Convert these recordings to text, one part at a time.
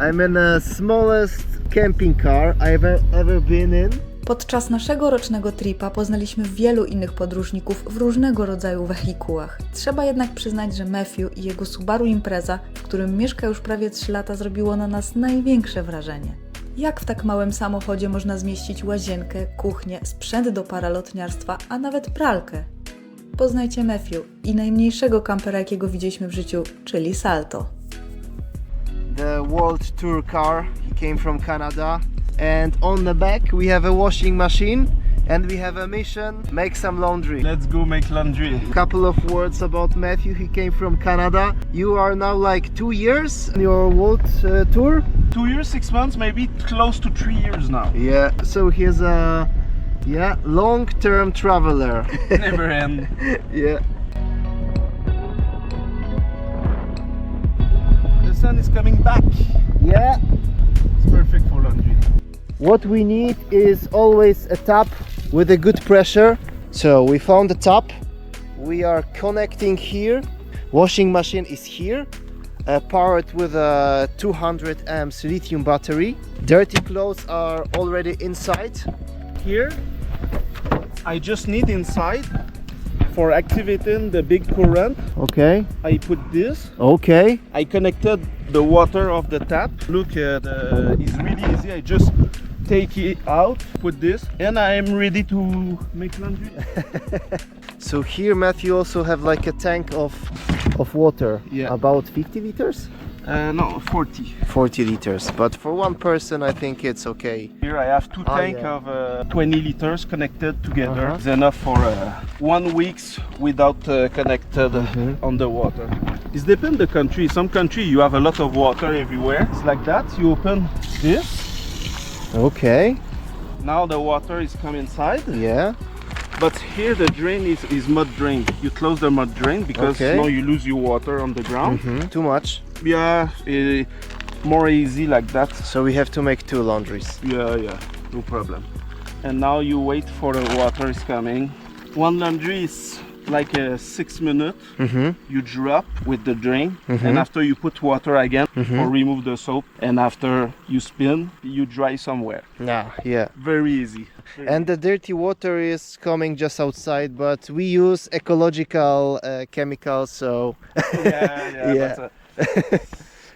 I'm in the smallest camping car I've ever been in. Podczas naszego rocznego tripa poznaliśmy wielu innych podróżników w różnego rodzaju wehikułach. Trzeba jednak przyznać, że Mathieu i jego Subaru Impreza, w którym mieszka już prawie 3 lata, zrobiło na nas największe wrażenie. Jak w tak małym samochodzie można zmieścić łazienkę, kuchnię, sprzęt do paralotniarstwa, a nawet pralkę? Poznajcie Mathieu i najmniejszego kampera, jakiego widzieliśmy w życiu, czyli Salto. The World Tour car, he came from Canada. And on the back we have a washing machine and we have a mission, make some laundry. Let's go make laundry. Couple of words about Mathieu. He came from Canada. You are now like 2 years on your world tour? 2 years, 6 months, maybe close to 3 years now. Yeah, so he's a long-term traveler. Never end. Yeah. The sun is coming back. Yeah. It's perfect for laundry. What we need is always a tap with a good pressure. So we found the tap. We are connecting here. Washing machine is here. Powered with a 200 amps lithium battery. Dirty clothes are already inside. Here, I just need inside for activating the big current. Okay. I put this. Okay. I connected the water of the tap. Look, it's really easy. I just take it out, put this, and I am ready to make laundry. So here Mathieu also have like a tank of water. Yeah. About 50 liters? No, 40. 40 liters. But for one person I think it's okay. Here I have two tanks yeah. of 20 liters connected together. Uh-huh. It's enough for 1 week without connected on the water. It depends the country. Some country you have a lot of water everywhere. It's like that. You open this. Okay. Now the water is come inside. Yeah. But here the drain is mud drain. You close the mud drain because Okay. now you lose your water on the ground. Too much. Yeah, more easy like that. So we have to make 2 laundries. Yeah, no problem. And now you wait for the water is coming. One laundry is like 6 minutes. You drop with the drain, and after you put water again or remove the soap, and after you spin, you dry somewhere. Yeah. Very easy. And the dirty water is coming just outside, but we use ecological chemicals, so Yeah.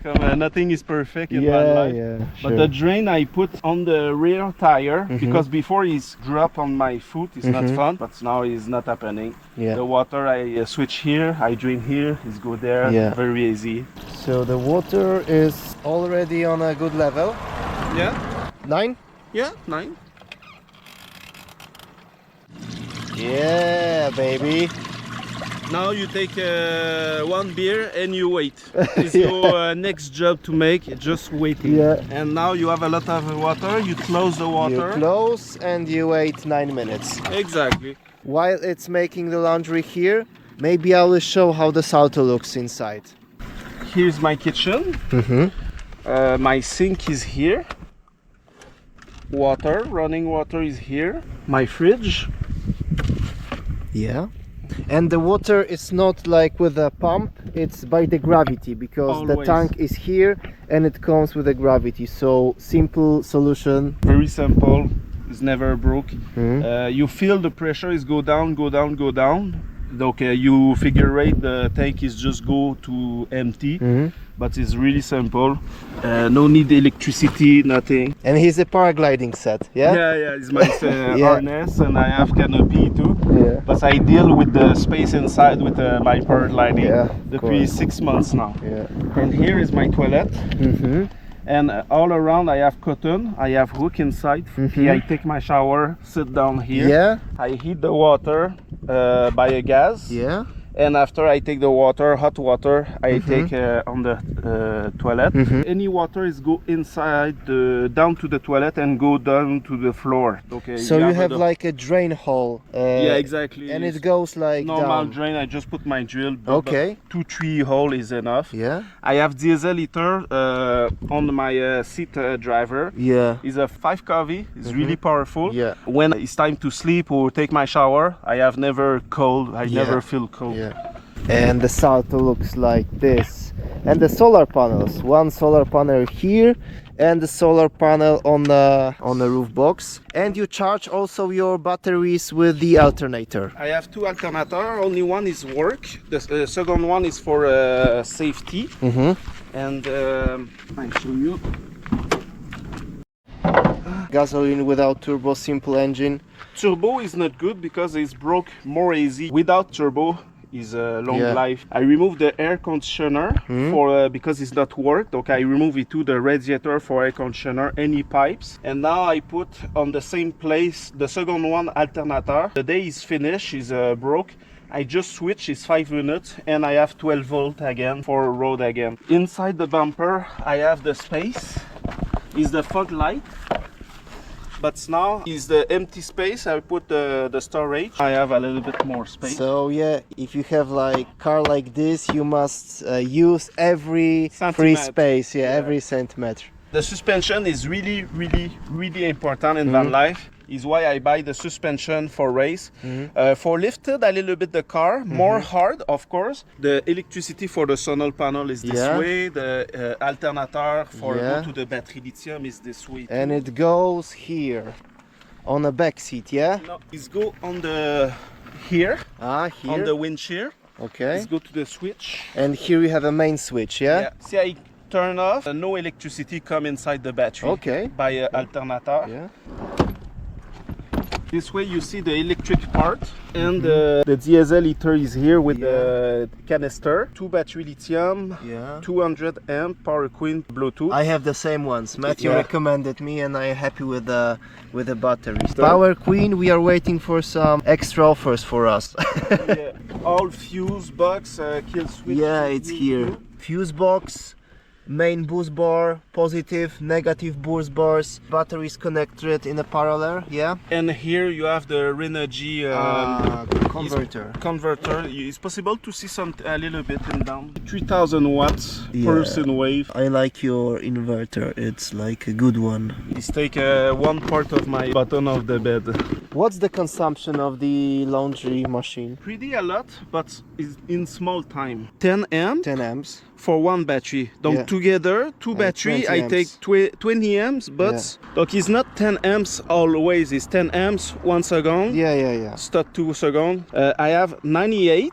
But, nothing is perfect in my life. But sure. the drain I put on the rear tire because before it's drop on my foot, it's not fun. But now it's not happening. Yeah. The water I switch here, I drain here, it's go there. Yeah. Very easy. So the water is already on a good level. Yeah. 9? Yeah. 9. Yeah, baby. Now you take 1 beer and you wait. It's your next job to make. Just waiting. Yeah. And now you have a lot of water. You close the water. You close and you wait 9 minutes. Exactly. While it's making the laundry here, maybe I will show how the Salto looks inside. Here's my kitchen. My sink is here. Running water is here. My fridge. Yeah. And the water is not like with a pump, it's by the gravity, because the Always. tank is here and it comes with the gravity. So simple solution. Very simple. It's never broke. You feel the pressure is go down. Okay, you figure eight, the tank is just go to empty. But it's really simple. No need electricity, nothing. And here's a paragliding set, yeah? Yeah, it's my harness, and I have canopy too. Yeah. But I deal with the space inside with my paragliding. Yeah, Depuis 6 months now. Yeah. And here is my toilet. And all around I have cotton, I have hook inside. I take my shower, sit down here. Yeah. I heat the water by a gas. Yeah. And after I take the water, hot water, I take on the toilet. Any water is go inside, down to the toilet and go down to the floor. Okay. So you have like a drain hole. Yeah, exactly. And it goes like normal down. Drain. I just put my drill. Okay. 2-3 hole is enough. Yeah. I have diesel heater on my seat driver. Yeah. It's a 5 kV. It's really powerful. Yeah. When it's time to sleep or take my shower, I have never cold. I never feel cold. Yeah. And the Salto looks like this. And the solar panels, one solar panel here and the solar panel on the roof box. And you charge also your batteries with the alternator. I have two alternators. Only one is work. The second one is for safety. And I show you. Gasoline without turbo, simple engine. Turbo is not good because it's broke more easy. Without turbo is a long Yeah. life. I remove the air conditioner for because it's not worked. Okay, I remove it to the radiator for air conditioner, any pipes. And now I put on the same place the second one alternator. The day is finished, is broke. I just switch, it's 5 minutes and I have 12 volt again for road again. Inside the bumper I have the space. Is the fog light. But now is the empty space. I put the storage. I have a little bit more space. So yeah, if you have like car like this, you must use every free Centimeter. space. Yeah, Yeah. every centimeter. The suspension is really important in van life. Is why I buy the suspension for race. For lifted a little bit the car, more hard of course. The electricity for the solar panel is this Yeah. way. The alternator for Yeah. go to the battery lithium is this way. And too. it goes here on the back seat. Yeah. No, it's go on the here Ah, here. on the windshield. Okay. Let's go to the switch. And here you have a main switch. Yeah. See, I turn off. No electricity come inside the battery. Okay. By alternator. Yeah. This way you see the electric part and the diesel heater is here with the canister. 2 battery lithium, Yeah. 200 amp power queen Bluetooth. I have the same ones. Matthew Yeah. recommended me, and I am happy with the batteries. Power Queen. We are waiting for some extra offers for us. Yeah. All fuse box, kill switch. Yeah, it's here. Fuse box, main boost bar, positive, negative boost bars, batteries connected in a parallel. Yeah. And here you have the Renogy Converter. converter. It's possible to see some a little bit in down. 3000 watts Yeah. per sin wave. I like your inverter. It's like a good one. It's take one part of my bottom of the bed. What's the consumption of the laundry machine? Pretty a lot, but it's in small time. 10 amp 10 amps. for one battery. Donc Yeah. together, two battery, 20 I amps. take 20 amps, but donc it's not 10 amps always. It's 10 amps 1 second. Yeah. Stop 2 seconds. I have 98.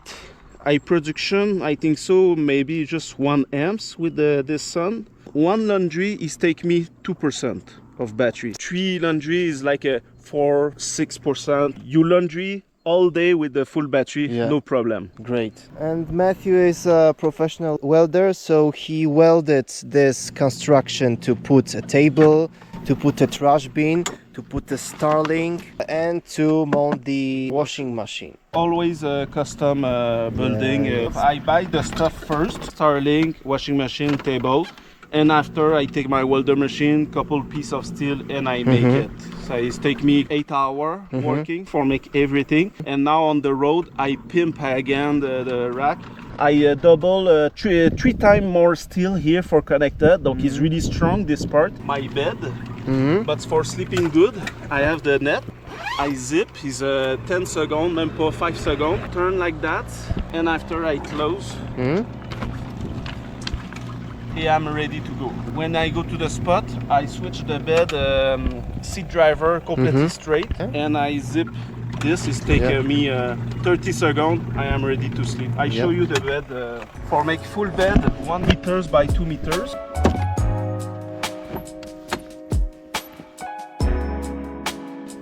I production, I think so, maybe just 1 amps with this sun. One laundry is take me 2% of battery. 3 laundry is like a 4-6%. You laundry all day with the full battery, Yeah. no problem. Great. And Matthew is a professional welder, so he welded this construction to put a table, to put a trash bin, to put a Starlink, and to mount the washing machine. Always a custom building. Yeah. I buy the stuff first, Starlink, washing machine, table, and after I take my welder machine, couple piece of steel, and I make it. So it take me 8 hours working for make everything. And now on the road, I pimp again the rack. I double three times more steel here for connected. Donc it's really strong this part. My bed, but for sleeping good, I have the net. I zip is 10 seconds, même pas 5 seconds. Turn like that, and after I close. Here I'm ready to go. When I go to the spot, I switch the bed seat driver completely straight, and I zip. This is taking me 30 seconds. I am ready to sleep. I show you the bed for make full bed 1 meters by 2 meters.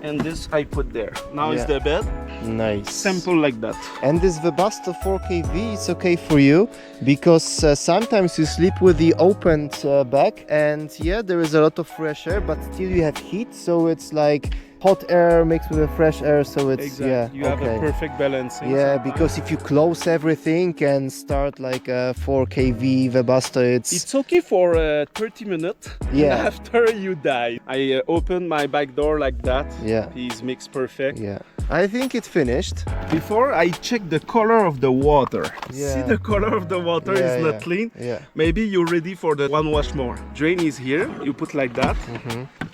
And this I put there. Now is the bed. Nice. Simple like that. And this Webasto 4kV, it's okay for you because sometimes you sleep with the opened back, and yeah, there is a lot of fresh air, but still you have heat, so it's like hot air mixed with the fresh air, so it's You have a perfect balance. Yeah, because if you close everything and start like a 4kV Webasto, It's okay for 30 minutes. Yeah. After you die, I open my back door like that. Yeah. It's mixed perfect. Yeah. I think it finished. Before I check the color of the water. Yeah. See the color of the water is not clean. Yeah. Maybe you're ready for the one wash more. Drain is here. You put like that.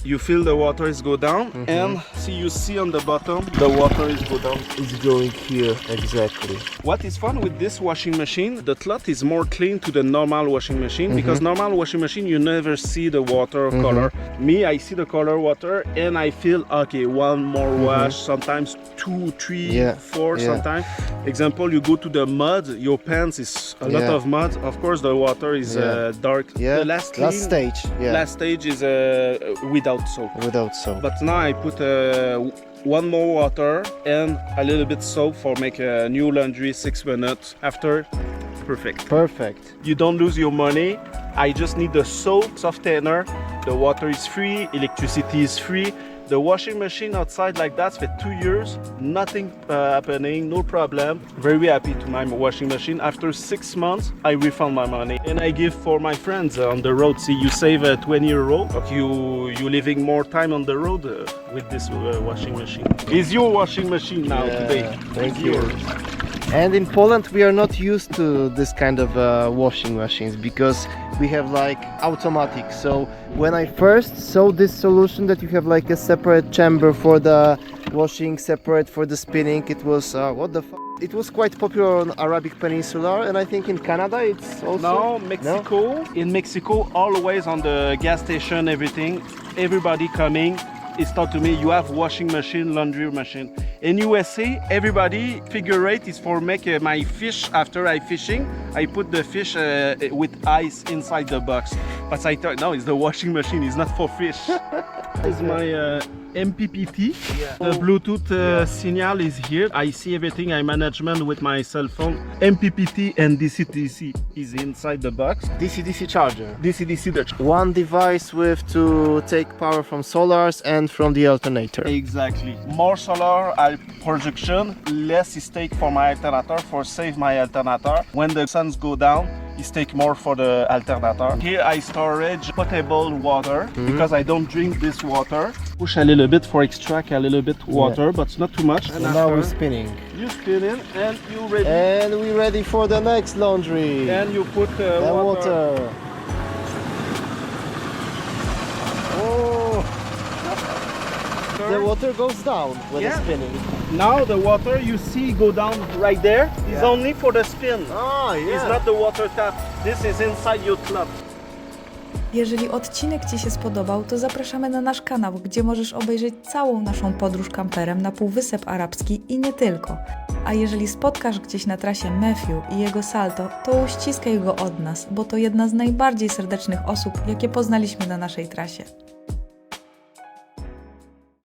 you feel the water is go down, and you see on the bottom the water is go down. It's going here, exactly. What is fun with this washing machine, the cloth is more clean to the normal washing machine, because normal washing machine you never see the water color. Me, I see the color water and I feel okay, one more wash, sometimes 2, 3, 4 sometimes. Example, you go to the mud, your pants is a lot of mud, of course the water is dark. The last stage is without soap. Without soap. But now I put one more water and a little bit soap for make a new laundry 6 minutes after. Perfect. Perfect. You don't lose your money. I just need the soap softener. The water is free, electricity is free. The washing machine outside like that for 2 years, nothing happening, no problem. Very happy to my washing machine. After 6 months, I refund my money and I give for my friends on the road. See, you save €20. Okay, you living more time on the road with this washing machine. It's your washing machine now today. Thank you. And in Poland we are not used to this kind of washing machines because we have like automatic. So when I first saw this solution that you have like a separate chamber for the washing, separate for the spinning, it was what the f***? It was quite popular on Arabic Peninsula, and I think in Canada it's also... No, Mexico. No? In Mexico, always on the gas station, everything, everybody coming, it's taught to me, you have washing machine, laundry machine. In USA, everybody figure eight is for make my fish after I fishing. I put the fish with ice inside the box. But I thought, no, it's the washing machine, it's not for fish. It's my MPPT. The Bluetooth signal is here. I see everything I management with my cell phone. MPPT and DC-DC is inside the box. DC-DC charger. DC-DC. One device with to take power from solars and from the alternator. Exactly. More solar production, less is take for my alternator for save my alternator. When the suns go down, is take more for the alternator. Here I storage potable water because I don't drink this water. Push a little bit for extract a little bit water, but not too much. And now we're spinning. You spin it and you ready. And we're ready for the next laundry. And you put water. Oh. The water goes down when it's spinning. Now the water you see go down right there is only for the spin. It's not the water tap. This is inside your club. Jeżeli odcinek Ci się spodobał, to zapraszamy na nasz kanał, gdzie możesz obejrzeć całą naszą podróż kamperem na Półwysep Arabski i nie tylko. A jeżeli spotkasz gdzieś na trasie Mathieu i jego Salto, to uściskaj go od nas, bo to jedna z najbardziej serdecznych osób, jakie poznaliśmy na naszej trasie.